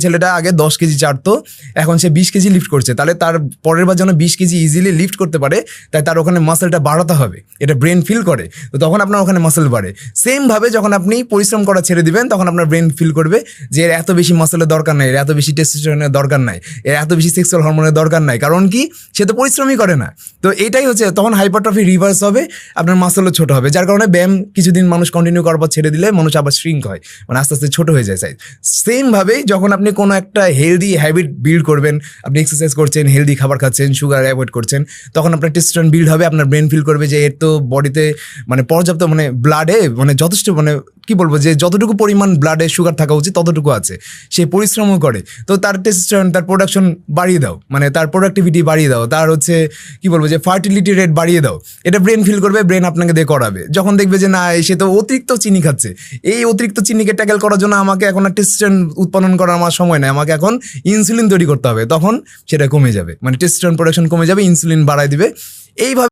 ছেলেটা আগে 10 কেজি চাটতো, এখন সে 20 কেজি লিফট করছে, তাহলে তার পরের বার যেন 20 কেজি ইজিলি লিফট করতে পারে, তাই তার ওখানে মাসেলটা বাড়াতে হবে, এটা ব্রেন ফিল করে, তো তখন আপনার ওখানে মাসেল বাড়ে। সেমভাবে যখন আপনি পরিশ্রম করা ছেড়ে দিবেন, তখন আপনার ব্রেন ফিল করবে যে এর এত বেশি মাসেলের দরকার নাই, এর এত বেশি টেস্টোস্টেরনের দরকার নাই, এর এত বেশি সেক্সুয়াল হরমোনের দরকার নাই, কারণ কি, সে তো পরিশ্রমই করে না। তো এটাই হচ্ছে, তখন হাইপারট্রফি রিভার্স হবে, আপনার মাসেলও ছোট হবে, যার কারণে ব্যায়াম কিছুদিন মানুষ কন্টিনিউ করার পর ছেড়ে দিলে মানুষ আবার শ্রিঙ্ক হয়, মানে আস্তে আস্তে ছোট হয়ে যায় সাইজ। সেমভাবেই যখন আপনি কোনো একটা হেলদি হ্যাবিট বিল্ড করবেন, আপনি এক্সারসাইজ করছেন, হেলদি খাবার খাচ্ছেন, সুগার অ্যাভয়েড করছেন, তখন আপনার টেস্টোস্টেরন বিল্ড হবে, আপনার ব্রেন ফিল করবে যে এর তো বডিতে মানে পর্যাপ্ত মানে ব্লাডে মানে যথেষ্ট মানে কি বলবো যে যতটুকু পরিমাণ ব্লাডে সুগার থাকা উচিত ততটুকু আছে, সে পরিশ্রমও করে, তো তার টেস্টোস্টেরন, তার প্রোডাকশন বাড়িয়ে দাও, মানে তার প্রোডাক্টিভিটি বাড়িয়ে দাও, তার হচ্ছে কি বলবো যে ফার্টিলিটি রেট বাড়িয়ে দাও, এটা ব্রেন ফিল করবে, ব্রেন আপনাকে দিয়ে করাবে। যখন দেখবে যে না সে তো অতিরিক্ত চিনি খাচ্ছে, এই অতিরিক্ত চিনিকে ট্যাকেল করার জন্য আমাকে এখন আর টেস্টোস্টেরন উৎপাদন করার আমার সময় নেই, আমাকে এখন ইনসুলিন তৈরি করতে হবে, তখন সেটা কমে যাবে, মানে টেস্টোস্টেরন প্রোডাকশন কমে যাবে, ইনসুলিন বাড়ায় দিবে। এইভাবে